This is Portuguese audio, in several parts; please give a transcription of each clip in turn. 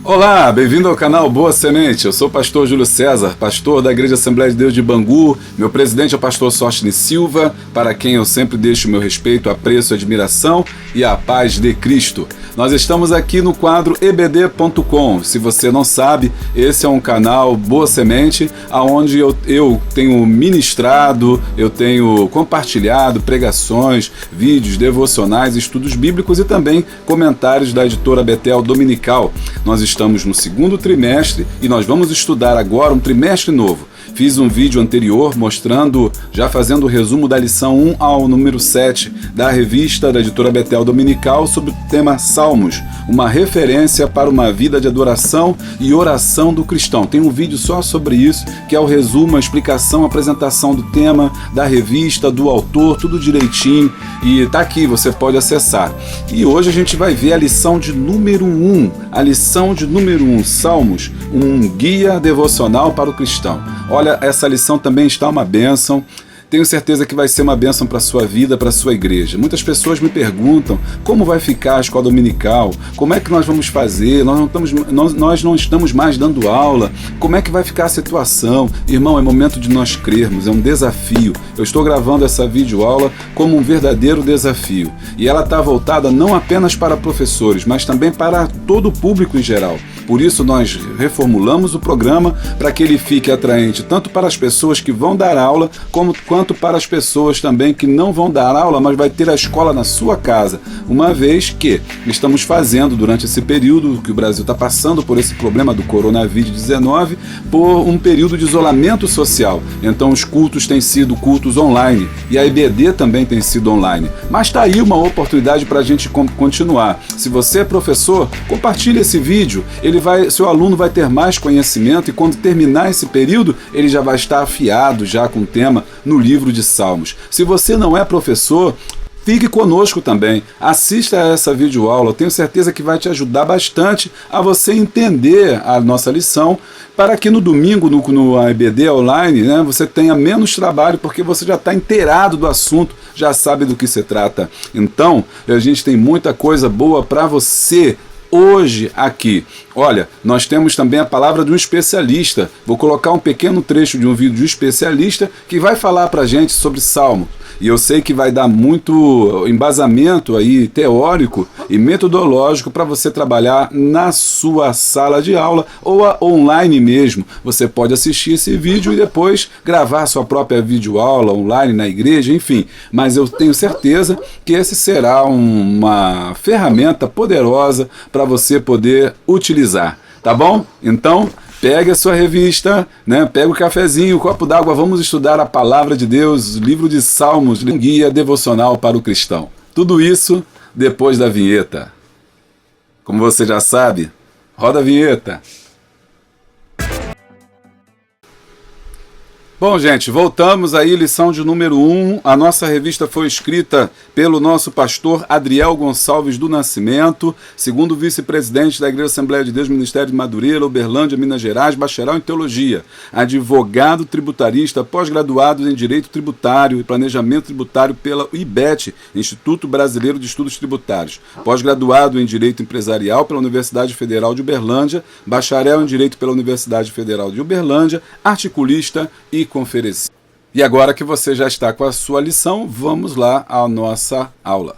Olá, bem-vindo ao canal Boa Semente. Eu sou o pastor Júlio César, pastor da Igreja Assembleia de Deus de Bangu. Meu presidente é o pastor Sostene Silva, para quem eu sempre deixo meu respeito, apreço, admiração e a paz de Cristo. Nós estamos aqui no quadro ebd.com. Se você não sabe, esse é um canal Boa Semente, onde eu tenho ministrado, eu tenho compartilhado pregações, vídeos, devocionais, estudos bíblicos e também comentários da editora Betel Dominical. Nós estamos no segundo trimestre e nós vamos estudar agora um trimestre novo. Fiz um vídeo anterior mostrando, já fazendo o resumo da lição 1 ao número 7 da revista da editora Betel Dominical sobre o tema Salmos, uma referência para uma vida de adoração e oração do cristão. Tem um vídeo só sobre isso, que é o resumo, a explicação, a apresentação do tema, da revista, do autor, tudo direitinho, e tá aqui, você pode acessar. E hoje a gente vai ver a lição de número 1, Salmos, um guia devocional para o cristão. Olha, essa lição também está uma bênção. Tenho certeza que vai ser uma bênção para a sua vida, para a sua igreja. Muitas pessoas me perguntam como vai ficar a escola dominical, como é que nós vamos fazer, nós não estamos mais dando aula, como é que vai ficar a situação? Irmão, é momento de nós crermos, é um desafio. Eu estou gravando essa videoaula como um verdadeiro desafio. E ela está voltada não apenas para professores, mas também para todo o público em geral. Por isso nós reformulamos o programa para que ele fique atraente tanto para as pessoas que vão dar aula, quanto para as pessoas também que não vão dar aula, mas vai ter a escola na sua casa, uma vez que estamos fazendo durante esse período que o Brasil está passando por esse problema do coronavírus-19, por um período de isolamento social. Então os cultos têm sido cultos online e a EBD também tem sido online. Mas está aí uma oportunidade para a gente continuar. Se você é professor, compartilhe esse vídeo. Seu aluno vai ter mais conhecimento e quando terminar esse período, ele já vai estar afiado já com o tema no livro de Salmos. Se você não é professor, fique conosco também, assista a essa videoaula, eu tenho certeza que vai te ajudar bastante a você entender a nossa lição, para que no domingo, no EBD online, você tenha menos trabalho, porque você já está inteirado do assunto, já sabe do que se trata. Então, a gente tem muita coisa boa para você hoje aqui. Olha, nós temos também a palavra de um especialista. Vou colocar um pequeno trecho de um vídeo de um especialista que vai falar pra gente sobre Salmo. E eu sei que vai dar muito embasamento aí teórico e metodológico para você trabalhar na sua sala de aula ou online mesmo. Você pode assistir esse vídeo e depois gravar sua própria videoaula online na igreja, enfim. Mas eu tenho certeza que esse será uma ferramenta poderosa para você poder utilizar, tá bom? Então, pegue a sua revista, pega o cafezinho, o copo d'água, vamos estudar a palavra de Deus, livro de Salmos, um guia devocional para o cristão. Tudo isso depois da vinheta. Como você já sabe, roda a vinheta. Bom, gente, voltamos aí, lição de número 1. A nossa revista foi escrita pelo nosso pastor Adriel Gonçalves do Nascimento, segundo vice-presidente da Igreja Assembleia de Deus, Ministério de Madureira, Uberlândia, Minas Gerais, bacharel em Teologia, advogado tributarista, pós-graduado em Direito Tributário e Planejamento Tributário pela IBET, Instituto Brasileiro de Estudos Tributários, pós-graduado em Direito Empresarial pela Universidade Federal de Uberlândia, bacharel em Direito pela Universidade Federal de Uberlândia, articulista e conferencista. E agora que você já está com a sua lição, vamos lá à nossa aula.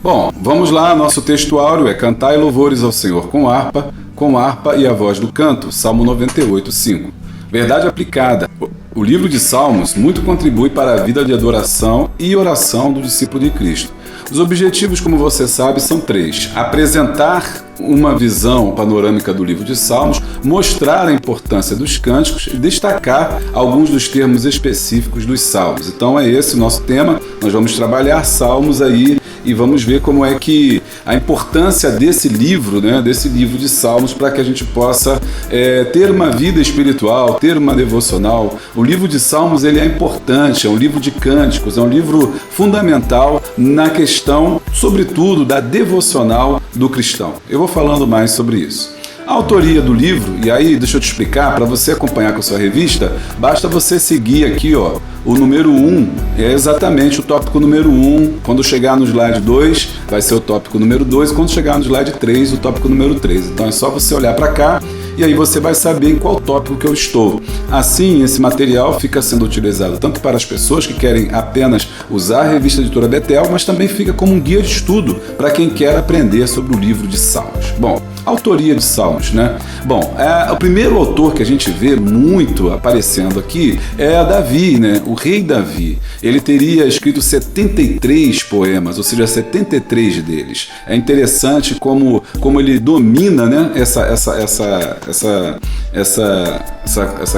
Bom, vamos lá, nosso textuário é Cantai louvores ao Senhor com harpa e a voz do canto, Salmo 98, 5. Verdade aplicada. O livro de Salmos muito contribui para a vida de adoração e oração do discípulo de Cristo. Os objetivos, como você sabe, são 3. Apresentar uma visão panorâmica do livro de Salmos, mostrar a importância dos cânticos e destacar alguns dos termos específicos dos salmos. Então é esse o nosso tema, nós vamos trabalhar salmos aí e vamos ver como é que a importância desse livro, desse livro de salmos, para que a gente possa ter uma vida espiritual, ter uma devocional. O livro de salmos ele é importante, é um livro de cânticos, é um livro fundamental na questão, sobretudo, da devocional do cristão. Eu vou falando mais sobre isso. A autoria do livro, e aí deixa eu te explicar, para você acompanhar com a sua revista, basta você seguir aqui, ó, o número 1 é exatamente o tópico número 1. Quando chegar no slide 2, vai ser o tópico número 2. Quando chegar no slide 3, o tópico número 3. Então é só você olhar para cá e aí você vai saber em qual tópico que eu estou. Assim, esse material fica sendo utilizado tanto para as pessoas que querem apenas usar a revista Editora Betel, mas também fica como um guia de estudo para quem quer aprender sobre o livro de Salmos. Bom, autoria de Salmos, né? Bom, o primeiro autor que a gente vê muito aparecendo aqui é Davi, né? O rei Davi. Ele teria escrito 73 poemas, ou seja, 73 deles. É interessante como ele domina, né? Essa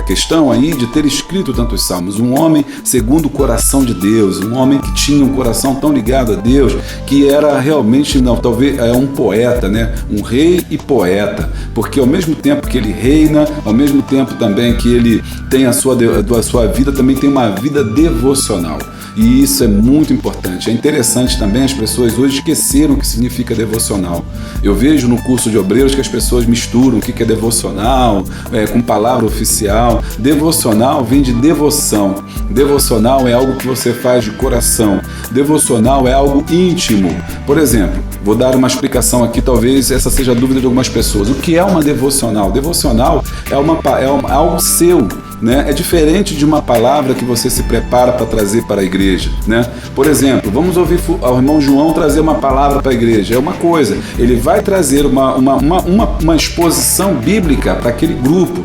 questão aí de ter escrito tantos salmos. Um homem segundo o coração de Deus, um homem que tinha um coração tão ligado a Deus, que era realmente, talvez, um poeta, né? Um rei e poeta, porque ao mesmo tempo que ele reina, ao mesmo tempo também que ele tem a sua vida, também tem uma vida devocional. E isso é muito importante. É interessante também, as pessoas hoje esqueceram o que significa devocional. Eu vejo no curso de obreiros que as pessoas misturam o que é devocional com palavra oficial. Devocional vem de devoção. Devocional é algo que você faz de coração. Devocional é algo íntimo. Por exemplo, vou dar uma explicação aqui, talvez essa seja a dúvida de algumas pessoas. O que é uma devocional? Devocional é algo seu, né? É diferente de uma palavra que você se prepara para trazer para a igreja, né? Por exemplo, vamos ouvir o irmão João trazer uma palavra para a igreja. É uma coisa, ele vai trazer uma exposição bíblica para aquele grupo.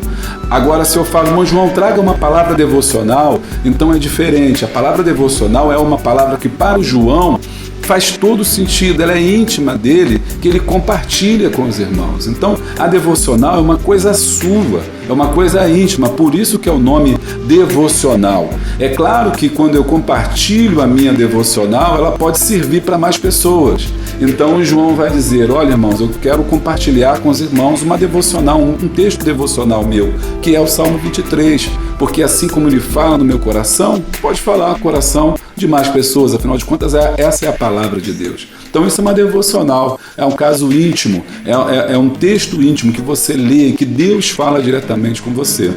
Agora, se eu falo, irmão João, traga uma palavra devocional, então é diferente. A palavra devocional é uma palavra que para o João faz todo sentido, ela é íntima dele, que ele compartilha com os irmãos. Então, a devocional é uma coisa sua, é uma coisa íntima, por isso que é o nome devocional. É claro que quando eu compartilho a minha devocional, ela pode servir para mais pessoas. Então, o João vai dizer, olha, irmãos, eu quero compartilhar com os irmãos uma devocional, um texto devocional meu, que é o Salmo 23, porque assim como ele fala no meu coração, pode falar no coração de mais pessoas, afinal de contas, essa é a palavra de Deus. Então isso é uma devocional, é um caso íntimo, é um texto íntimo que você lê, que Deus fala diretamente com você.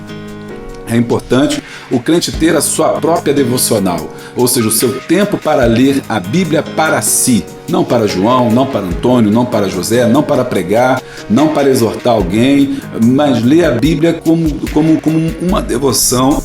É importante o crente ter a sua própria devocional, ou seja, o seu tempo para ler a Bíblia para si, não para João, não para Antônio, não para José, não para pregar, não para exortar alguém, mas ler a Bíblia como uma devoção,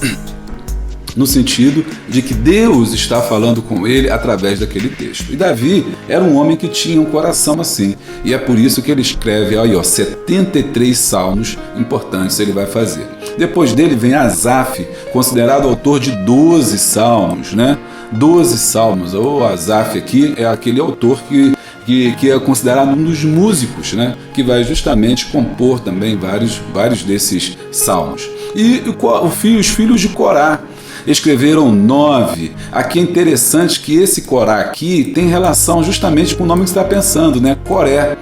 no sentido de que Deus está falando com ele através daquele texto. E Davi era um homem que tinha um coração assim, e é por isso que ele escreve 73 salmos importantes ele vai fazer. Depois dele vem Asaf, considerado autor de 12 salmos, né? 12 salmos. O Asaf aqui é aquele autor que é considerado um dos músicos, né? Que vai justamente compor também vários desses salmos. E os filhos de Corá escreveram 9. Aqui é interessante que esse Corá aqui tem relação justamente com o nome que você está pensando, né? Coré.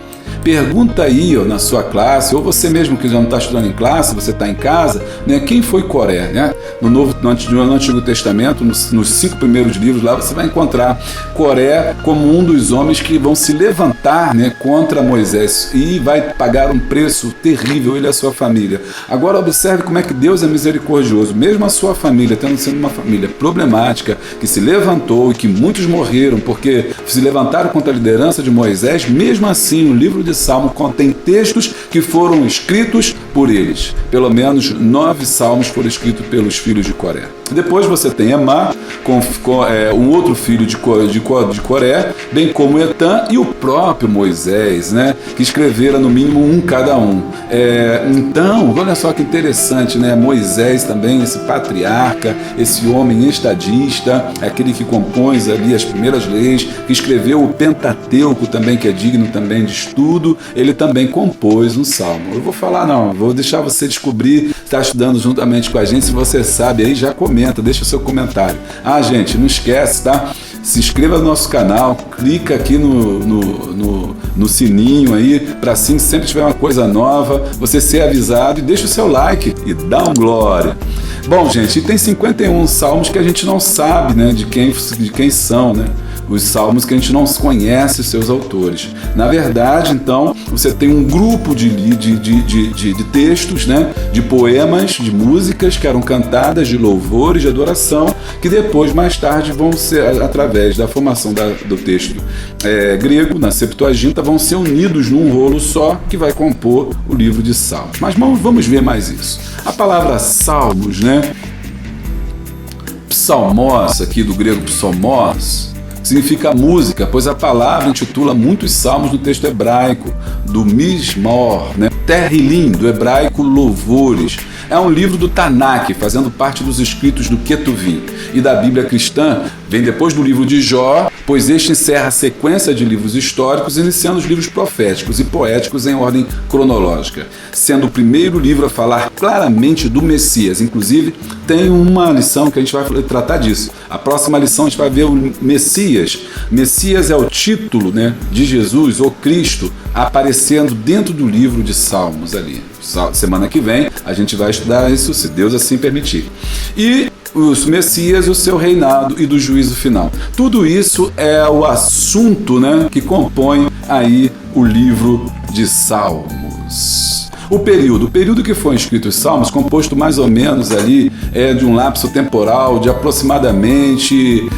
Pergunta aí na sua classe, ou você mesmo que já não está estudando em classe, você está em casa, né? Quem foi Coré, né? No Antigo Testamento, nos 5 primeiros livros lá, você vai encontrar Coré como um dos homens que vão se levantar, né, contra Moisés e vai pagar um preço terrível, ele e a sua família. Agora observe como é que Deus é misericordioso. Mesmo a sua família, tendo sido uma família problemática, que se levantou e que muitos morreram porque se levantaram contra a liderança de Moisés, mesmo assim o livro de Salmo contém textos que foram escritos por eles. Pelo menos 9 salmos foram escritos pelos filhos de Coré. Depois você tem Emá, um outro filho de Coré, bem como Etã e o próprio Moisés, né, que escreveram no mínimo um cada um. Então, olha só que interessante, né? Moisés também, esse patriarca, esse homem estadista, aquele que compõe ali as primeiras leis, que escreveu o Pentateuco também, que é digno também de estudo, ele também compôs um salmo. Eu vou deixar você descobrir, está estudando juntamente com a gente, se você sabe aí, já comenta, deixa o seu comentário. Gente, não esquece, tá? Se inscreva no nosso canal, clica aqui no sininho aí, para assim, sempre tiver uma coisa nova, você ser avisado, e deixa o seu like e dá um glória. Bom, gente, tem 51 salmos que a gente não sabe, né, de quem são, né? Os salmos que a gente não conhece os seus autores. Na verdade, então, você tem um grupo de textos, né? De poemas, de músicas que eram cantadas, de louvores, de adoração, que depois, mais tarde, vão ser, através da formação do texto grego, na Septuaginta, vão ser unidos num rolo só que vai compor o livro de Salmos. Mas vamos ver mais isso. A palavra salmos, né? Psalmos, aqui do grego psalmos, significa música, pois a palavra intitula muitos salmos no texto hebraico, do Mizmor, né? Terrilim, do hebraico louvores. É um livro do Tanakh, fazendo parte dos escritos do Ketuvim. E da Bíblia cristã, vem depois do livro de Jó, pois este encerra a sequência de livros históricos, iniciando os livros proféticos e poéticos em ordem cronológica, sendo o primeiro livro a falar claramente do Messias. Inclusive, tem uma lição que a gente vai tratar disso. A próxima lição a gente vai ver o Messias. Messias é o título, né, de Jesus, ou Cristo, aparecendo dentro do livro de Salmos ali. Semana que vem a gente vai estudar isso, se Deus assim permitir. E os Messias, o seu reinado e do juízo final. Tudo isso é o assunto, né, que compõe aí o livro de Salmos. O período que foi escrito os Salmos, composto mais ou menos ali de um lapso temporal de aproximadamente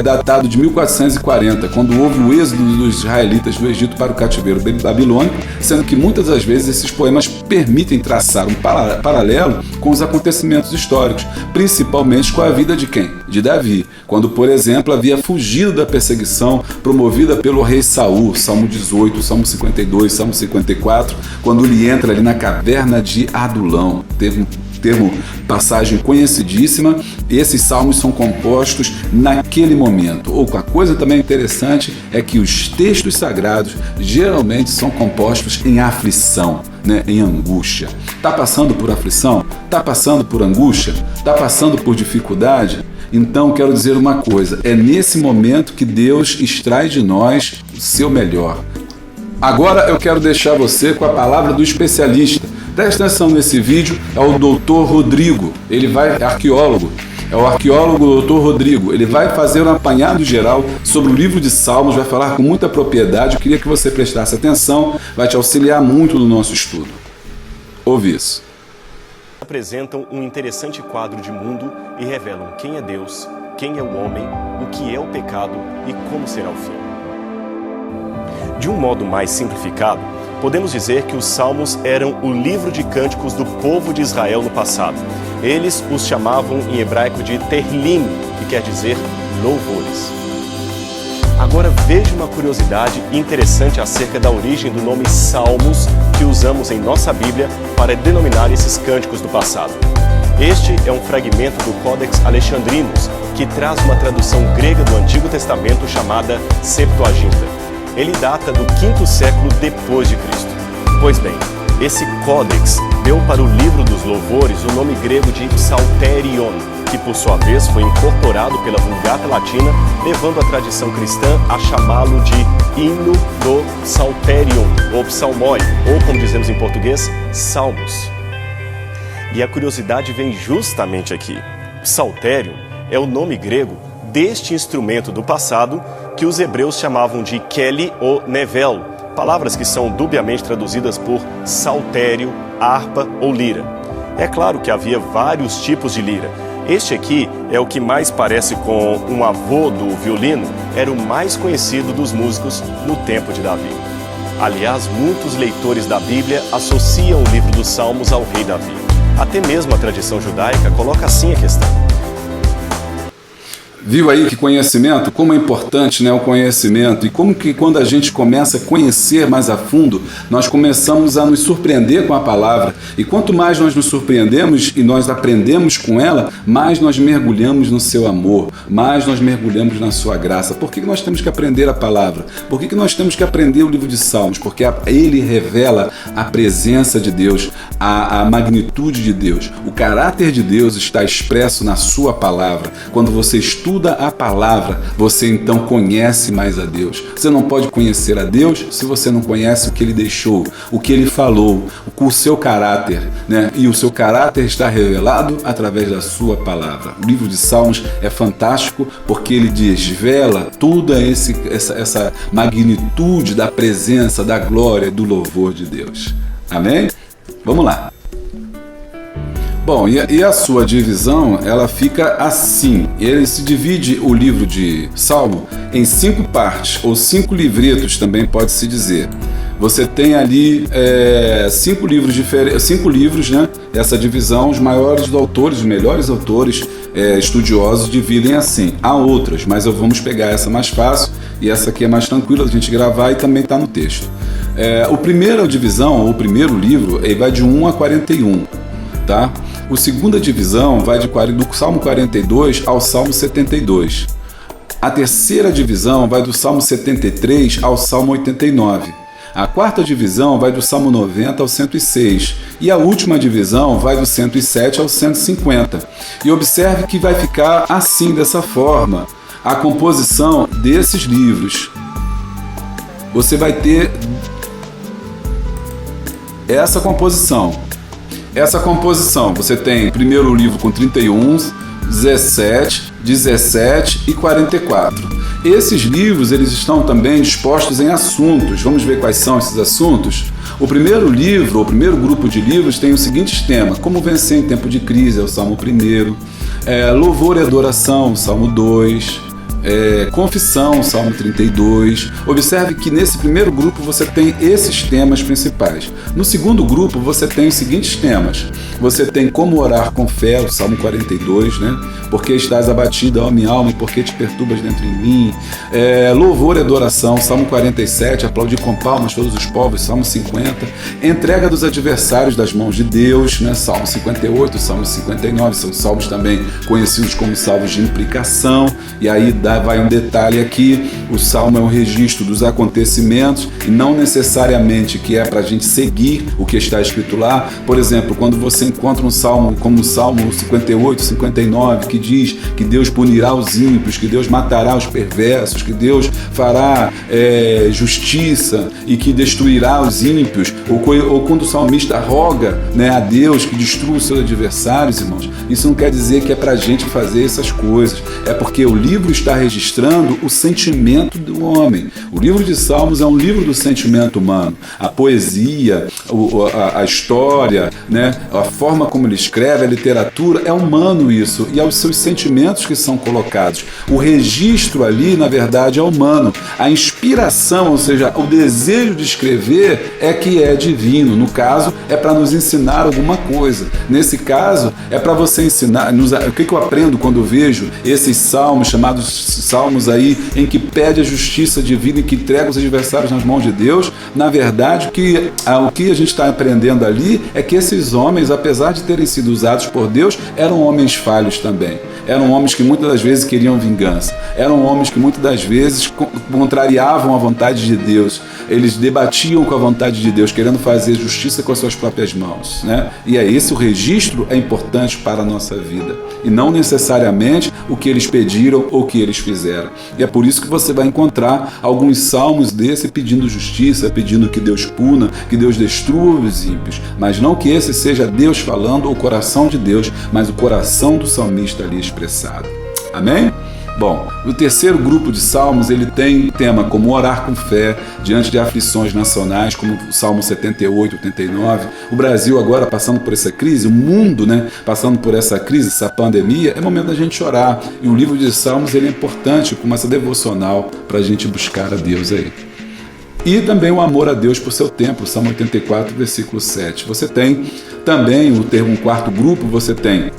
datado de 1440, quando houve o êxodo dos israelitas do Egito para o cativeiro babilônico, sendo que muitas das vezes esses poemas permitem traçar um paralelo com os acontecimentos históricos, principalmente com a vida de quem? De Davi, quando, por exemplo, havia fugido da perseguição promovida pelo rei Saul, Salmo 18, Salmo 52, Salmo 54, quando ele entra ali na caverna de Adulão. Termo, passagem conhecidíssima. Esses salmos são compostos naquele momento. Outra coisa também interessante é que os textos sagrados geralmente são compostos em aflição, né? Em angústia. Está passando por aflição? Está passando por angústia? Está passando por dificuldade? Então, quero dizer uma coisa, é nesse momento que Deus extrai de nós o seu melhor. Agora eu quero deixar você com a palavra do especialista. Presta atenção nesse vídeo, é o Dr. Rodrigo, arqueólogo. É o arqueólogo Dr. Rodrigo. Ele vai fazer um apanhado geral sobre o livro de Salmos, vai falar com muita propriedade. Eu queria que você prestasse atenção, vai te auxiliar muito no nosso estudo. Ouve isso. Apresentam um interessante quadro de mundo e revelam quem é Deus, quem é o homem, o que é o pecado e como será o fim. De um modo mais simplificado, podemos dizer que os Salmos eram o livro de cânticos do povo de Israel no passado. Eles os chamavam em hebraico de Tehillim, que quer dizer louvores. Agora veja uma curiosidade interessante acerca da origem do nome Salmos que usamos em nossa Bíblia para denominar esses cânticos do passado. Este é um fragmento do Codex Alexandrinus, que traz uma tradução grega do Antigo Testamento chamada Septuaginta. Ele data do 5º século depois de Cristo. Pois bem, esse Codex deu para o livro dos louvores o nome grego de Psalterion, que por sua vez foi incorporado pela Vulgata Latina, levando a tradição cristã a chamá-lo de Hino do Psalterion, ou Psalmoi, ou como dizemos em português, Salmos. E a curiosidade vem justamente aqui. Psalterion é o nome grego deste instrumento do passado que os hebreus chamavam de Keli ou Nevel, palavras que são dubiamente traduzidas por saltério, harpa ou lira. É claro que havia vários tipos de lira. Este aqui é o que mais parece com um avô do violino, era o mais conhecido dos músicos no tempo de Davi. Aliás, muitos leitores da Bíblia associam o livro dos Salmos ao rei Davi. Até mesmo a tradição judaica coloca assim a questão. Viu aí que conhecimento, como é importante, né, o conhecimento, e como que quando a gente começa a conhecer mais a fundo, nós começamos a nos surpreender com a palavra, e quanto mais nós nos surpreendemos e nós aprendemos com ela, mais nós mergulhamos no seu amor, mais nós mergulhamos na sua graça. Por que nós temos que aprender a palavra? Por que nós temos que aprender o livro de Salmos? Porque ele revela a presença de Deus, a magnitude de Deus, o caráter de Deus está expresso na sua palavra. Quando você estuda estuda a palavra, você então conhece mais a Deus. Você não pode conhecer a Deus se você não conhece o que Ele deixou, o que Ele falou, o seu caráter, né? E o seu caráter está revelado através da sua palavra. O livro de Salmos é fantástico porque ele desvela toda essa magnitude da presença, da glória, do louvor de Deus. Amém? Vamos lá. Bom, e a sua divisão, ela fica assim. Ele se divide o livro de Salmo em 5 partes, ou 5 livretos também pode-se dizer. Você tem ali 5 livros diferentes, 5 livros, né? Essa divisão, os maiores autores, os melhores autores estudiosos dividem assim. Há outras, mas vamos pegar essa mais fácil e essa aqui é mais tranquila da gente gravar e também está no texto. O primeiro divisão, o primeiro livro, ele vai de 1 a 41, tá? A segunda divisão vai do Salmo 42 ao Salmo 72. A terceira divisão vai do Salmo 73 ao Salmo 89. A quarta divisão vai do Salmo 90 ao 106. E a última divisão vai do 107 ao 150. E observe que vai ficar assim, dessa forma, a composição desses livros. Você vai ter essa composição. Você tem o primeiro livro com 31, 17, 17 e 44. Esses livros eles estão também dispostos em assuntos. Vamos ver quais são esses assuntos? O primeiro livro, o primeiro grupo de livros tem os seguintes temas: como vencer em tempo de crise, é o Salmo 1, louvor e adoração, o Salmo 2, confissão, Salmo 32. Observe que nesse primeiro grupo você tem esses temas principais. No segundo grupo você tem os seguintes temas. Você tem como orar com fé, o Salmo 42, né? Porque estás abatida, ó minha alma, e porque te perturbas dentro em mim. Louvor e adoração, Salmo 47, aplaudir com palmas todos os povos, Salmo 50. Entrega dos adversários das mãos de Deus, né? Salmo 58, Salmo 59, são salmos também conhecidos como salmos de imprecação. E aí vai um detalhe aqui: o salmo é um registro dos acontecimentos e não necessariamente que é para a gente seguir o que está escrito lá. Por exemplo, quando você encontra um salmo como o Salmo 58, 59, que diz que Deus punirá os ímpios, que Deus matará os perversos, que Deus fará justiça e que destruirá os ímpios, ou quando o salmista roga, né, a Deus que destrua os seus adversários, irmãos, isso não quer dizer que é para a gente fazer essas coisas, é porque o livro está registrando o sentimento do homem. O livro de Salmos é um livro do sentimento humano. A poesia, a história, né, a forma como ele escreve, a literatura, é humano isso, e é os seus sentimentos que são colocados. O registro ali, na verdade, é humano. A inspiração, ou seja, o desejo de escrever é que é divino. No caso, é para nos ensinar alguma coisa. Nesse caso, é para você ensinar. O que eu aprendo quando eu vejo esses salmos, chamados salmos aí, em que pede a justiça divina e que entrega os adversários nas mãos de Deus? Na verdade, o que a gente está aprendendo ali é que esses homens, apesar de terem sido usados por Deus, eram homens falhos também. Eram homens que muitas das vezes queriam vingança. Eram homens que muitas das vezes contrariavam a vontade de Deus. Eles debatiam com a vontade de Deus, querendo fazer justiça com as suas próprias mãos, né? E esse o registro é importante para a nossa vida. E não necessariamente o que eles pediram ou o que eles fizeram. E é por isso que você vai encontrar alguns salmos desse pedindo justiça, pedindo que Deus puna, que Deus destrua os ímpios. Mas não que esse seja Deus falando, o coração de Deus, mas o coração do salmista ali expressado. Amém? Bom, o terceiro grupo de salmos, ele tem tema como orar com fé diante de aflições nacionais, como o Salmo 78, 89. O Brasil agora passando por essa crise, o mundo, né, passando por essa crise, essa pandemia, é momento da gente orar. E o livro de Salmos, ele é importante como essa devocional para a gente buscar a Deus aí. E também o amor a Deus por seu tempo, Salmo 84, versículo 7. Você tem também um quarto grupo, você tem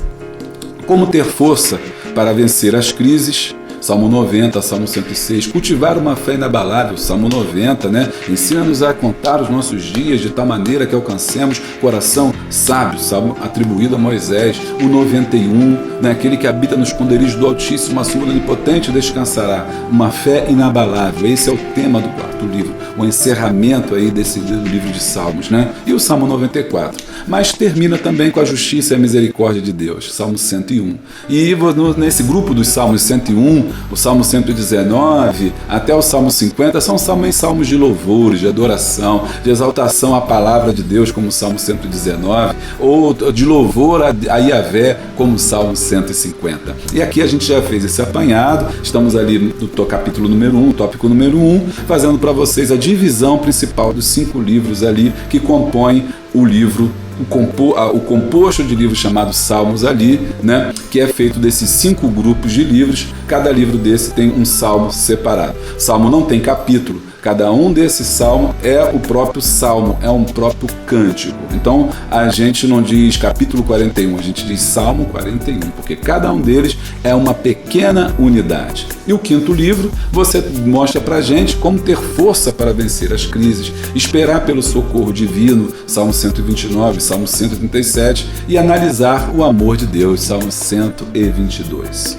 como ter força para vencer as crises, Salmo 90, Salmo 106, cultivar uma fé inabalável, Salmo 90, né? Ensina-nos a contar os nossos dias de tal maneira que alcancemos coração sábio, Salmo atribuído a Moisés, o 91, né? Aquele que habita no esconderijo do Altíssimo, a sombra onipotente descansará, uma fé inabalável. Esse é o tema do quarto livro, o encerramento aí desse livro de Salmos, né? E o Salmo 94, mas termina também com a justiça e a misericórdia de Deus, Salmo 101. E nesse grupo dos Salmos 101, o Salmo 119 até o Salmo 50 são salmos de louvores, de adoração, de exaltação à palavra de Deus, como o Salmo 119, ou de louvor a Yahvé, como o Salmo 150. E aqui a gente já fez esse apanhado, estamos ali no capítulo número 1, tópico número 1, fazendo para vocês a divisão principal dos 5 livros ali que compõem o livro, o composto de livros chamado Salmos ali, né, que é feito desses 5 grupos de livros. Cada livro desse tem um salmo separado. Salmo não tem capítulo. Cada um desses salmos é o próprio salmo, é um próprio cântico. Então, a gente não diz capítulo 41, a gente diz Salmo 41, porque cada um deles é uma pequena unidade. E o 5º livro, você mostra pra gente como ter força para vencer as crises, esperar pelo socorro divino, Salmo 129, Salmo 137, e analisar o amor de Deus, Salmo 122.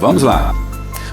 Vamos lá.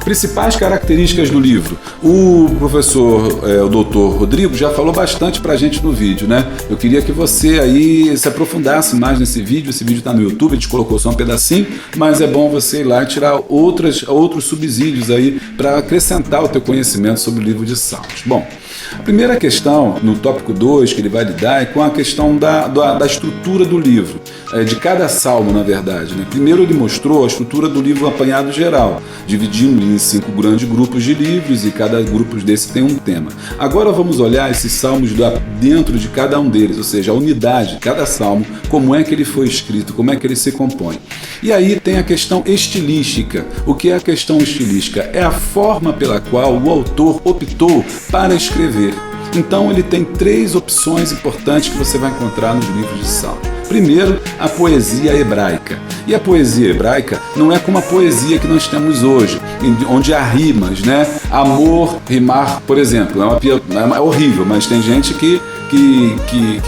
Principais características do livro. O professor, o doutor Rodrigo, já falou bastante pra gente no vídeo, né? Eu queria que você aí se aprofundasse mais nesse vídeo. Esse vídeo tá no YouTube, a gente colocou só um pedacinho, mas é bom você ir lá e tirar outros subsídios aí para acrescentar o teu conhecimento sobre o livro de Salmos. Bom, a primeira questão, no tópico 2, que ele vai lidar, é com a questão da estrutura do livro, de cada salmo, na verdade, né? Primeiro ele mostrou a estrutura do livro apanhado geral, dividindo em 5 grandes grupos de livros, e cada grupo desse tem um tema. Agora vamos olhar esses salmos dentro de cada um deles, ou seja, a unidade de cada salmo, como é que ele foi escrito, como é que ele se compõe. E aí tem a questão estilística. O que é a questão estilística? É a forma pela qual o autor optou para escrever. Então ele tem 3 opções importantes que você vai encontrar nos livros de Salmos. Primeiro, a poesia hebraica. E a poesia hebraica não é como a poesia que nós temos hoje, onde há rimas, né? Amor, rimar, por exemplo, é horrível, mas tem gente que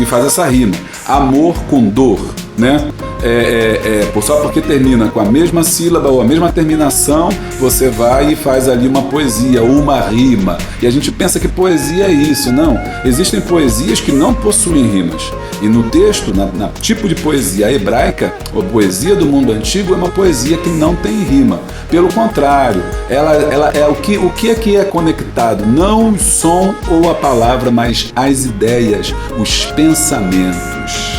faz essa rima. Amor com dor, né? Só porque termina com a mesma sílaba ou a mesma terminação, você vai e faz ali uma poesia ou uma rima. E a gente pensa que poesia é isso. Não, existem poesias que não possuem rimas. E no texto, na tipo de poesia hebraica, a poesia do mundo antigo é uma poesia que não tem rima. Pelo contrário, ela é o que é conectado, não o som ou a palavra, mas as ideias, os pensamentos.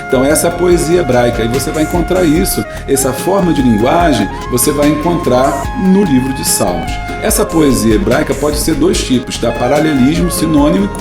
Então essa é a poesia hebraica, e você vai encontrar isso, essa forma de linguagem você vai encontrar no livro de Salmos. Essa poesia hebraica pode ser 2 tipos, tá? Paralelismo sinonímico,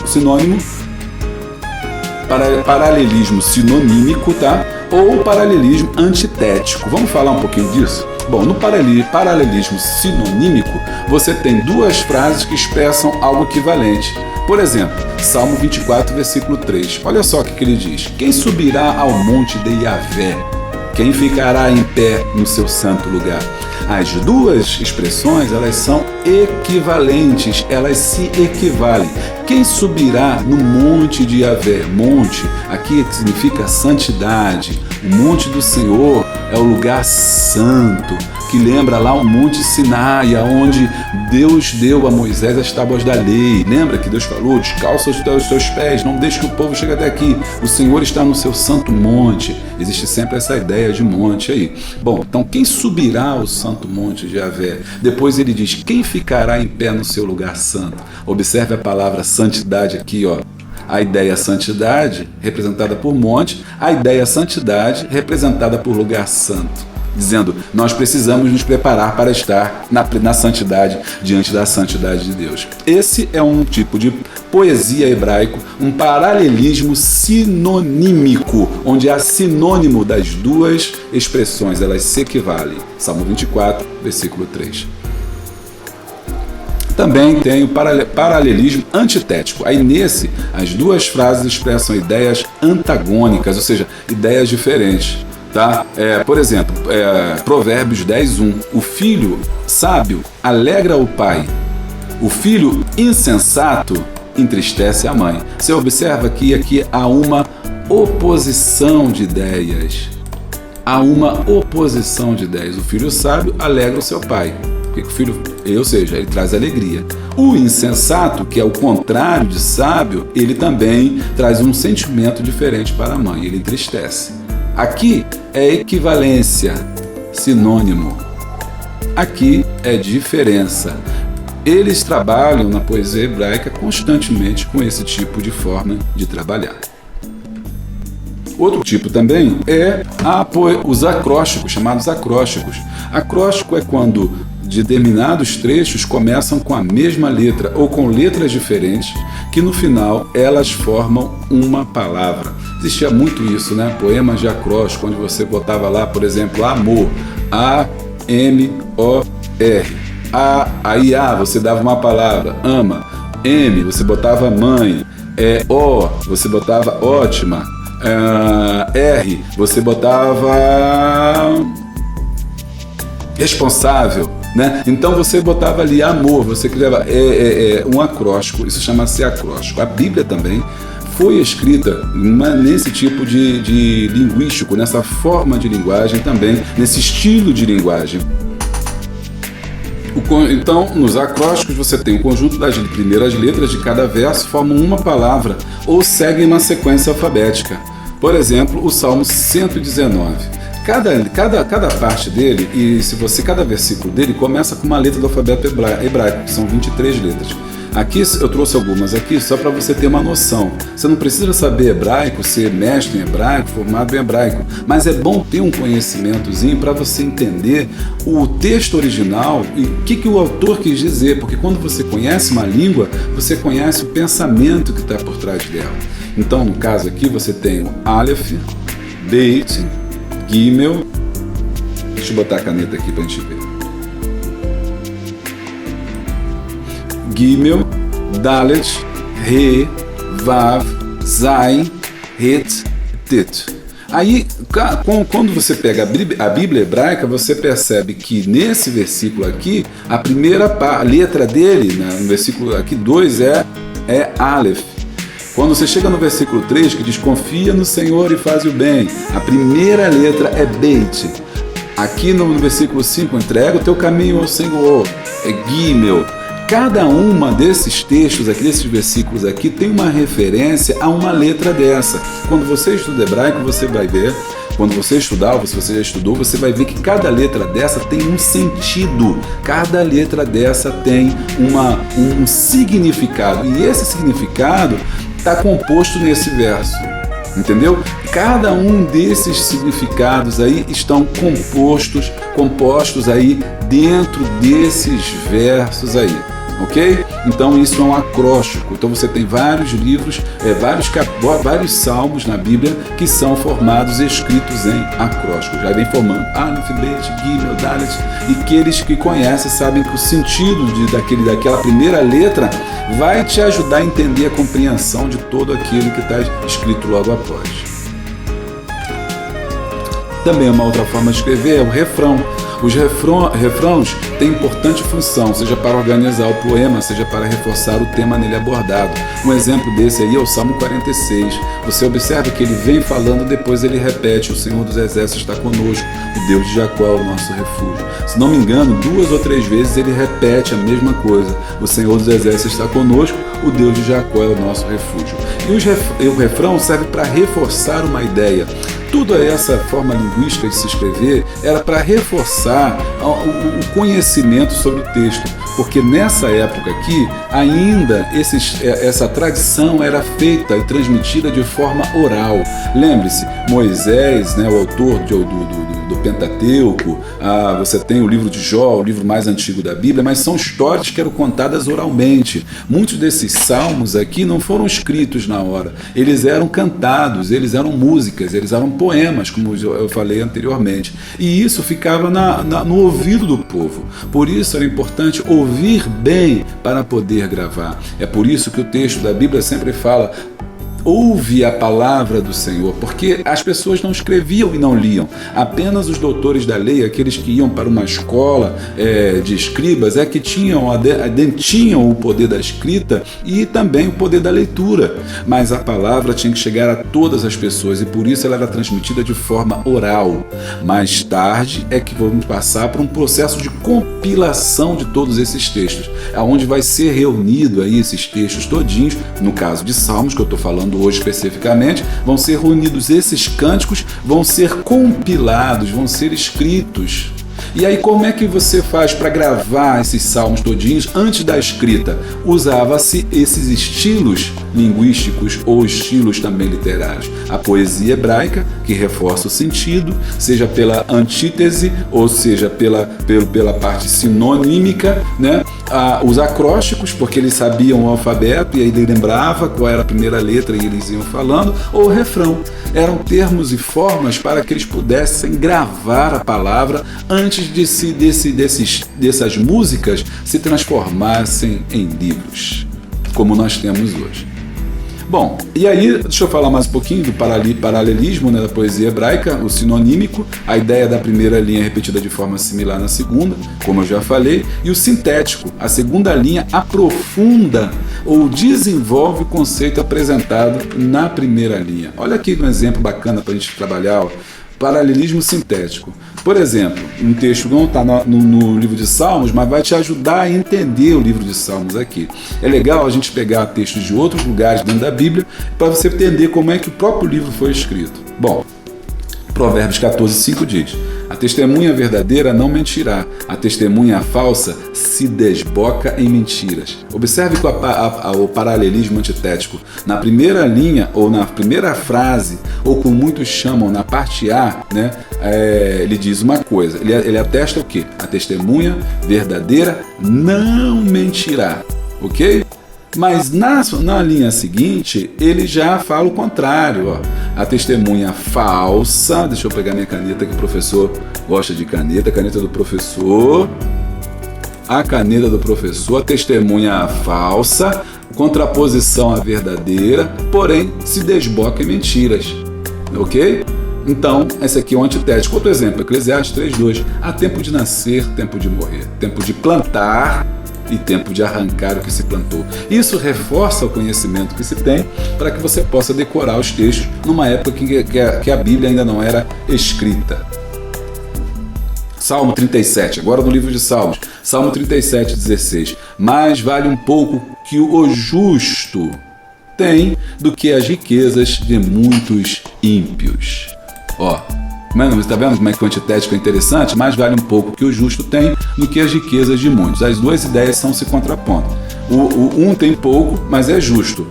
tá? Ou paralelismo antitético. Vamos falar um pouquinho disso? Bom, no paralelismo sinonímico, você tem 2 frases que expressam algo equivalente. Por exemplo, Salmo 24, versículo 3. Olha só o que ele diz. Quem subirá ao monte de Yahvé? Quem ficará em pé no seu santo lugar? As 2 expressões, elas são equivalentes, elas se equivalem. Quem subirá no monte de Yahvé? Monte, aqui significa santidade. O monte do Senhor é o lugar santo, que lembra lá o Monte Sinai, onde Deus deu a Moisés as tábuas da lei. Lembra que Deus falou, descalça os teus pés, não deixe que o povo chegue até aqui. O Senhor está no seu santo monte. Existe sempre essa ideia de monte aí. Bom, então quem subirá ao santo monte de Yahvé? Depois ele diz, quem ficará em pé no seu lugar santo? Observe a palavra santidade aqui, ó. A ideia santidade representada por monte, a ideia santidade representada por lugar santo. Dizendo, nós precisamos nos preparar para estar na santidade, diante da santidade de Deus. Esse é um tipo de poesia hebraico, um paralelismo sinonímico, onde há sinônimo das 2 expressões, elas se equivalem. Salmo 24, versículo 3. Também tem o paralelismo antitético. Aí nesse, as 2 frases expressam ideias antagônicas, ou seja, ideias diferentes. tá? Por exemplo, Provérbios 10:1. O filho sábio alegra o pai. O filho insensato entristece a mãe. Você observa que aqui há uma oposição de ideias. Há uma oposição de ideias. O filho sábio alegra o seu pai. Porque o filho, ou seja, ele traz alegria. O insensato, que é o contrário de sábio, ele também traz um sentimento diferente para a mãe. Ele entristece. Aqui é equivalência, sinônimo. Aqui é diferença. Eles trabalham na poesia hebraica constantemente com esse tipo de forma de trabalhar. Outro tipo também é os acrósticos, chamados acrósticos. Acróstico é quando determinados trechos começam com a mesma letra ou com letras diferentes, que no final elas formam uma palavra. Existia muito isso, né? Poemas de acróstico, onde você botava lá, por exemplo, amor, A-M-O-R. Aí você dava uma palavra, ama. M, você botava mãe. O, você botava ótima. R, você botava responsável, né? Então você botava ali amor, você criava um acróstico, isso chama-se acróstico. A Bíblia também foi escrita nesse tipo de linguístico, nessa forma de linguagem também, nesse estilo de linguagem. Então, nos acrósticos você tem o conjunto das primeiras letras de cada verso formam uma palavra ou seguem uma sequência alfabética. Por exemplo, o Salmo 119. Cada parte dele, cada versículo dele começa com uma letra do alfabeto hebraico, que são 23 letras. Aqui eu trouxe algumas aqui só para você ter uma noção. Você não precisa saber hebraico, ser mestre em hebraico, formado em hebraico, mas é bom ter um conhecimentozinho para você entender o texto original e o que o autor quis dizer, porque quando você conhece uma língua, você conhece o pensamento que está por trás dela. Então, no caso aqui, você tem o Aleph, Beit, Gimel. Deixa eu botar a caneta aqui para a gente ver. Gimel, Dalet, Re, Vav, Zain, Het, Tet. Aí, quando você pega a Bíblia hebraica, você percebe que nesse versículo aqui, a primeira letra dele, no versículo aqui 2, é Aleph. Quando você chega no versículo 3, que diz, confia no Senhor e faz o bem, a primeira letra é Beit. Aqui no versículo 5, entrega o teu caminho ao Senhor, é Gimel. Cada uma desses textos aqui, desses versículos aqui, tem uma referência a uma letra dessa. Quando você estuda hebraico, você vai ver, quando você estudar, ou se você já estudou, você vai ver que cada letra dessa tem um sentido. Cada letra dessa tem um significado. E esse significado está composto nesse verso. Entendeu? Cada um desses significados aí estão compostos aí dentro desses versos aí. Ok? Então isso é um acróstico. Então você tem vários livros, vários salmos na Bíblia que são formados, escritos em acróstico. Já vem formando Aleph, Beit, Gimel, Dalet. E aqueles que conhecem sabem que o sentido daquela primeira letra vai te ajudar a entender a compreensão de todo aquilo que está escrito logo após. Também uma outra forma de escrever é o refrão. Os refrãos têm importante função, seja para organizar o poema, seja para reforçar o tema nele abordado. Um exemplo desse aí é o Salmo 46. Você observa que ele vem falando, depois ele repete, o Senhor dos Exércitos está conosco, o Deus de Jacó é o nosso refúgio. Se não me engano, 2 ou 3 vezes ele repete a mesma coisa. O Senhor dos Exércitos está conosco, o Deus de Jacó é o nosso refúgio. E o refrão serve para reforçar uma ideia. Toda essa forma linguística de se escrever era para reforçar o conhecimento sobre o texto, porque nessa época aqui ainda essa tradição era feita e transmitida de forma oral. Lembre-se, Moisés, né, o autor do Pentateuco, você tem o livro de Jó, o livro mais antigo da Bíblia, mas são histórias que eram contadas oralmente. Muitos desses salmos aqui não foram escritos na hora, eles eram cantados, eles eram músicas, eles eram poemas, como eu falei anteriormente, e isso ficava no ouvido do povo. Por isso era importante ouvir bem para poder gravar. É por isso que o texto da Bíblia sempre fala: ouve a palavra do Senhor, porque as pessoas não escreviam e não liam. Apenas os doutores da lei, aqueles que iam para uma escola de escribas, que tinham o poder da escrita e também o poder da leitura. Mas a palavra tinha que chegar a todas as pessoas e por isso ela era transmitida de forma oral. Mais tarde é que vamos passar por um processo de compilação de todos esses textos, aonde vai ser reunido aí esses textos todinhos. No caso de Salmos, que eu estou falando hoje especificamente, vão ser reunidos esses cânticos, vão ser compilados, vão ser escritos. E aí como é que você faz para gravar esses salmos todinhos antes da escrita? Usava-se esses estilos linguísticos ou estilos também literários. A poesia hebraica, que reforça o sentido, seja pela antítese ou seja pela parte sinonímica, né? Os acrósticos, porque eles sabiam o alfabeto e aí ele lembrava qual era a primeira letra e eles iam falando, ou o refrão. Eram termos e formas para que eles pudessem gravar a palavra antes dessas músicas se transformassem em livros, como nós temos hoje. Bom, e aí, deixa eu falar mais um pouquinho do paralelismo, né, da poesia hebraica, o sinonímico, a ideia da primeira linha repetida de forma similar na segunda, como eu já falei, e o sintético, a segunda linha aprofunda ou desenvolve o conceito apresentado na primeira linha. Olha aqui um exemplo bacana para a gente trabalhar, ó. Paralelismo sintético. Por exemplo, um texto não está no livro de Salmos, mas vai te ajudar a entender o livro de Salmos aqui. É legal a gente pegar textos de outros lugares dentro da Bíblia para você entender como é que o próprio livro foi escrito. Bom, Provérbios 14:5 diz: a testemunha verdadeira não mentirá, a testemunha falsa se desboca em mentiras. Observe o paralelismo antitético. Na primeira linha, ou na primeira frase, ou como muitos chamam na parte A, né, ele diz uma coisa, ele atesta o quê? A testemunha verdadeira não mentirá, ok? Mas na linha seguinte, ele já fala o contrário, ó. A testemunha falsa, deixa eu pegar minha caneta, que o professor gosta de caneta, a caneta do professor, a testemunha falsa, contraposição à verdadeira, porém se desboca em mentiras, ok? Então, esse aqui é um antitético. Outro exemplo, Eclesiastes 3:2, há tempo de nascer, tempo de morrer, tempo de plantar e tempo de arrancar o que se plantou. Isso reforça o conhecimento que se tem para que você possa decorar os textos numa época que a Bíblia ainda não era escrita. Salmo 37, agora no livro de Salmos, Salmo 37:16. Mais vale um pouco que o justo tem do que as riquezas de muitos ímpios. Ó, você está vendo como é que o antitético é interessante? Mais vale um pouco que o justo tem do que as riquezas de muitos. As duas ideias estão se contrapondo. Um tem pouco, mas é justo.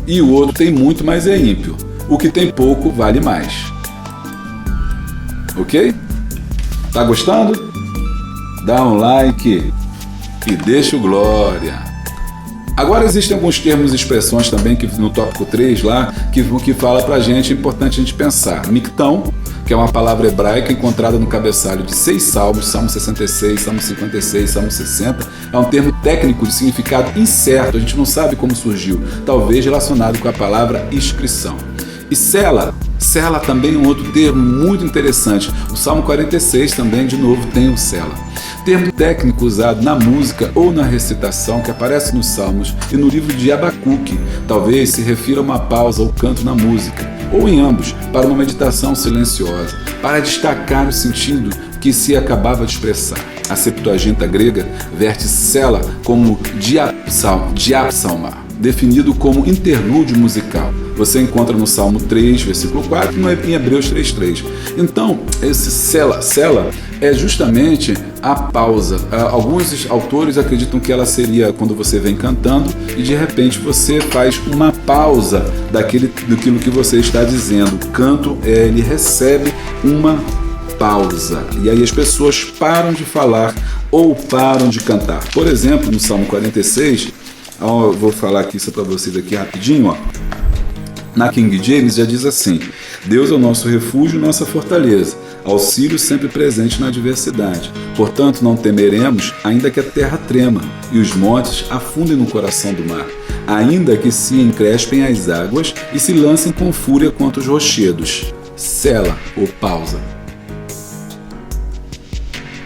E o outro tem muito, mas é ímpio. O que tem pouco vale mais. Ok? Tá gostando? Dá um like e deixa o glória. Agora existem alguns termos e expressões também que no tópico 3 lá, que fala pra gente, é importante a gente pensar. Mictão, que é uma palavra hebraica encontrada no cabeçalho de 6 salmos, Salmo 66, Salmo 56, Salmo 60, é um termo técnico de significado incerto, a gente não sabe como surgiu, talvez relacionado com a palavra inscrição. E sela também é um outro termo muito interessante. O Salmo 46 também, de novo, tem o sela. Termo técnico usado na música ou na recitação que aparece nos Salmos e no livro de Abacuque. Talvez se refira a uma pausa ou canto na música, ou em ambos, para uma meditação silenciosa, para destacar o sentido que se acabava de expressar. A Septuaginta grega verte sela como diapsalma, definido como interlúdio musical. Você encontra no Salmo 3, versículo 4, e em Hebreus 3:3. Então, esse sela é justamente a pausa. Alguns autores acreditam que ela seria quando você vem cantando e de repente você faz uma pausa daquilo que você está dizendo. O canto, ele recebe uma pausa. E aí as pessoas param de falar ou param de cantar. Por exemplo, no Salmo 46, eu vou falar aqui isso para vocês aqui rapidinho, ó. Na King James já diz assim: Deus é o nosso refúgio e nossa fortaleza, auxílio sempre presente na adversidade. Portanto, não temeremos, ainda que a terra trema e os montes afundem no coração do mar, ainda que se encrespem as águas e se lancem com fúria contra os rochedos. Sela ou pausa.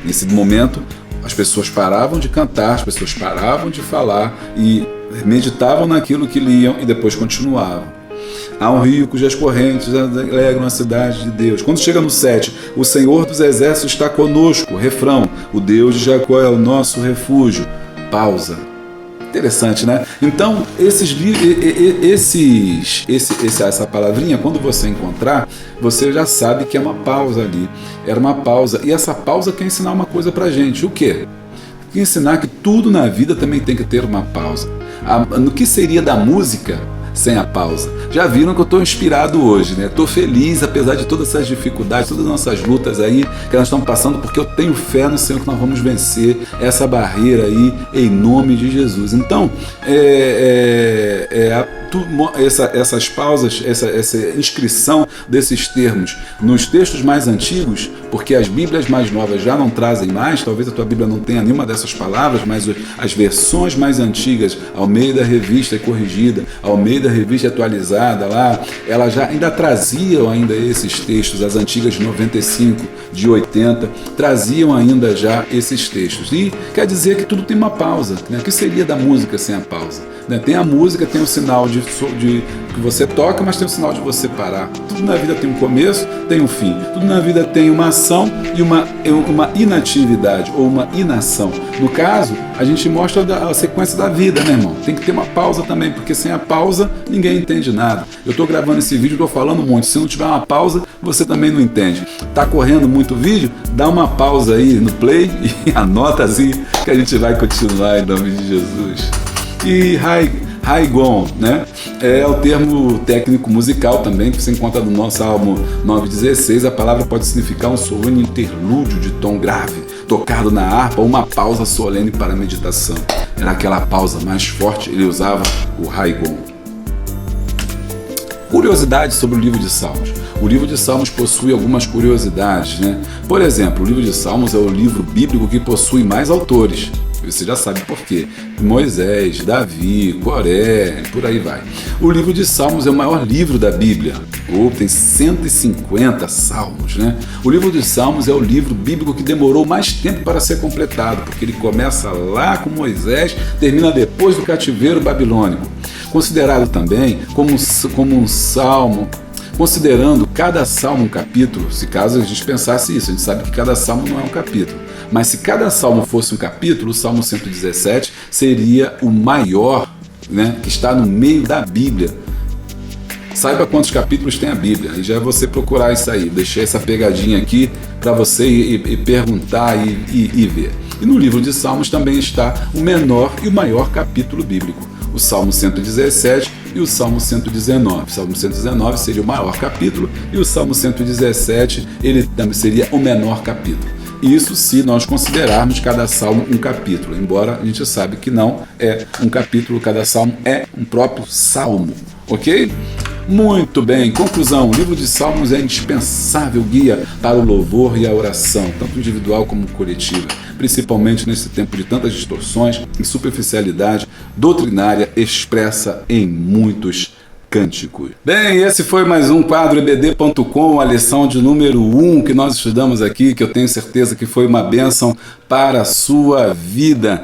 Nesse momento, as pessoas paravam de cantar, as pessoas paravam de falar e meditavam naquilo que liam e depois continuavam. Há um rio cujas correntes alegram a cidade de Deus. Quando chega no 7, o Senhor dos Exércitos está conosco. Refrão, o Deus de Jacó é o nosso refúgio. Pausa. Interessante, né? Então, essa palavrinha, quando você encontrar, você já sabe que é uma pausa ali. Era uma pausa. E essa pausa quer ensinar uma coisa pra gente. O quê? Quer ensinar que tudo na vida também tem que ter uma pausa. No que seria da música sem a pausa? Já viram que eu estou inspirado hoje, né? Estou feliz, apesar de todas essas dificuldades, todas as nossas lutas aí que nós estamos passando, porque eu tenho fé no Senhor que nós vamos vencer essa barreira aí em nome de Jesus. Então, essas pausas, essa inscrição desses termos nos textos mais antigos, porque as Bíblias mais novas já não trazem mais, talvez a tua Bíblia não tenha nenhuma dessas palavras, mas as versões mais antigas, Almeida Revista e Corrigida, Almeida Revista Atualizada lá, ela já ainda traziam ainda esses textos, as antigas de 95, de 80, traziam ainda já esses textos. E quer dizer que tudo tem uma pausa, né? O que seria da música sem a pausa? Tem a música, tem o sinal de que você toca, mas tem o sinal de você parar. Tudo na vida tem um começo, tem um fim. Tudo na vida tem uma ação e uma inatividade ou uma inação. No caso, a gente mostra a sequência da vida, né, irmão? Tem que ter uma pausa também, porque sem a pausa ninguém entende nada. Eu estou gravando esse vídeo, estou falando muito. Se não tiver uma pausa, você também não entende. Tá correndo muito vídeo? Dá uma pausa aí no play e anota assim que a gente vai continuar em nome de Jesus. E Haigon, né? É o termo técnico musical também, que você encontra no nosso Salmo 9,16. A palavra pode significar um solene interlúdio de tom grave, tocado na harpa, ou uma pausa solene para a meditação. Era aquela pausa mais forte, ele usava o Haigon. Curiosidades sobre o livro de Salmos. O livro de Salmos possui algumas curiosidades, né? Por exemplo, o livro de Salmos é o livro bíblico que possui mais autores. Você já sabe por quê. Moisés, Davi, Coré, por aí vai. O livro de Salmos é o maior livro da Bíblia. Tem 150 salmos, né? O livro de Salmos é o livro bíblico que demorou mais tempo para ser completado, porque ele começa lá com Moisés, termina depois do cativeiro babilônico. Considerado também como um salmo, considerando cada salmo um capítulo, se caso a gente pensasse isso, a gente sabe que cada salmo não é um capítulo. Mas se cada salmo fosse um capítulo, o Salmo 117 seria o maior, né, que está no meio da Bíblia. Saiba quantos capítulos tem a Bíblia, e já é você procurar isso aí. Deixei essa pegadinha aqui para você ir perguntar e ver. E no livro de Salmos também está o menor e o maior capítulo bíblico, o Salmo 117 e o Salmo 119. O Salmo 119 seria o maior capítulo e o Salmo 117 ele também seria o menor capítulo. Isso se nós considerarmos cada salmo um capítulo, embora a gente sabe que não é um capítulo, cada salmo é um próprio salmo, ok? Muito bem, conclusão, o livro de Salmos é indispensável guia para o louvor e a oração, tanto individual como coletiva, principalmente nesse tempo de tantas distorções e superficialidade doutrinária expressa em muitos cânticos. Bem, esse foi mais um quadro EBD.com, a lição de número 1 que nós estudamos aqui, que eu tenho certeza que foi uma bênção para a sua vida.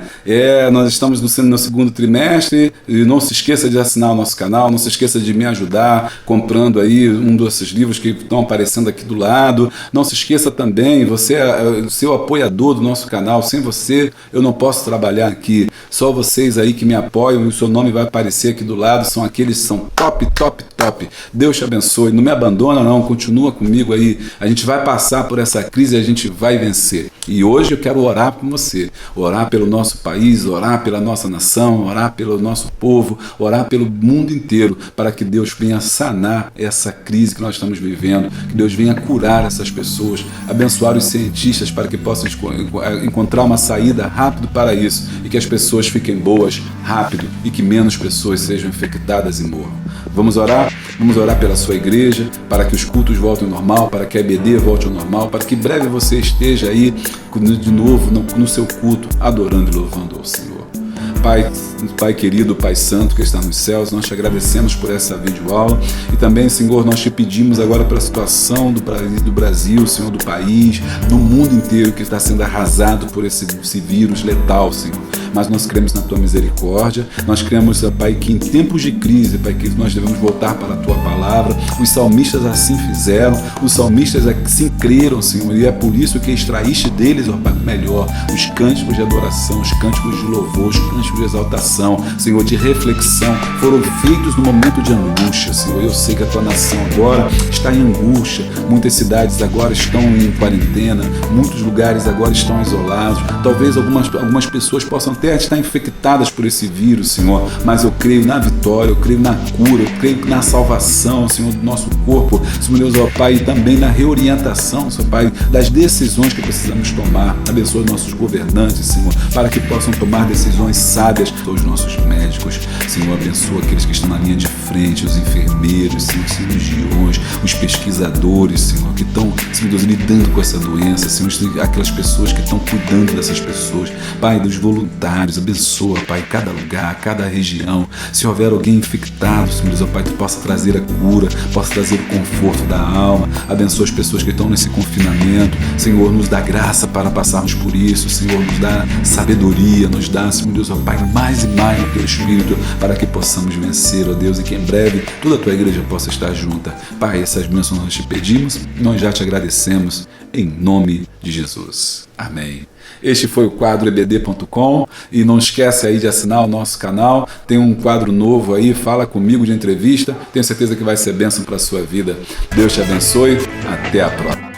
Nós estamos no segundo trimestre e não se esqueça de assinar o nosso canal, não se esqueça de me ajudar comprando aí um desses livros que estão aparecendo aqui do lado. Não se esqueça também, você é o seu apoiador do nosso canal, sem você eu não posso trabalhar aqui. Só vocês aí que me apoiam e o seu nome vai aparecer aqui do lado, são aqueles que são top, top, top. Deus te abençoe, não me abandona não, continua comigo aí. A gente vai passar por essa crise e a gente vai vencer. E hoje eu quero orar com você, orar pelo nosso país, orar pela nossa nação, orar pelo nosso povo, orar pelo mundo inteiro, para que Deus venha sanar essa crise que nós estamos vivendo, que Deus venha curar essas pessoas, abençoar os cientistas para que possam encontrar uma saída rápido para isso e que as pessoas fiquem boas rápido e que menos pessoas sejam infectadas e morram. Vamos orar? Vamos orar pela sua igreja, para que os cultos voltem ao normal, para que a EBD volte ao normal, para que em breve você esteja aí de novo no seu culto, adorando e louvando ao Senhor. Pai querido, Pai Santo que está nos céus, nós te agradecemos por essa videoaula e também, Senhor, nós te pedimos agora pela situação do Brasil, Senhor, do país, do mundo inteiro que está sendo arrasado por esse vírus letal, Senhor. Mas nós cremos na Tua misericórdia, nós cremos, Pai, que em tempos de crise, Pai, que nós devemos voltar para a Tua palavra. Os salmistas assim fizeram, os salmistas assim creram, Senhor, e é por isso que extraíste deles, ó Pai, melhor, os cânticos de adoração, os cânticos de louvor, os cânticos de exaltação, Senhor, de reflexão, foram feitos no momento de angústia, Senhor. Eu sei que a Tua nação agora está em angústia, muitas cidades agora estão em quarentena, muitos lugares agora estão isolados, talvez algumas pessoas possam até estar infectadas por esse vírus, Senhor, mas eu creio na vitória, eu creio na cura, eu creio na salvação, Senhor, do nosso corpo, Senhor Deus, ó Pai, e também na reorientação, Senhor Pai, das decisões que precisamos tomar. Abençoa os nossos governantes, Senhor, para que possam tomar decisões sábias, os nossos médicos, Senhor, abençoa aqueles que estão na linha de frente, os enfermeiros, Senhor, os cirurgiões, os pesquisadores, Senhor, que estão, Senhor Deus, lidando com essa doença, Senhor, aquelas pessoas que estão cuidando dessas pessoas, Pai, dos voluntários, abençoa, Pai, cada lugar, cada região. Se houver alguém infectado, Senhor Deus, ó Pai, Tu possa trazer a cura, possa trazer o conforto da alma. Abençoa as pessoas que estão nesse confinamento, Senhor, nos dá graça para passarmos por isso, Senhor, nos dá sabedoria, nos dá, Senhor Deus, ó Pai, mais e mais do Teu Espírito, para que possamos vencer, ó Deus, e que em breve toda a Tua igreja possa estar junta. Pai, essas bênçãos nós te pedimos, nós já te agradecemos, em nome de Jesus. Amém. Este foi o quadro ebd.com e não esquece aí de assinar o nosso canal, tem um quadro novo aí, Fala Comigo, de entrevista, tenho certeza que vai ser bênção para a sua vida. Deus te abençoe, até a próxima.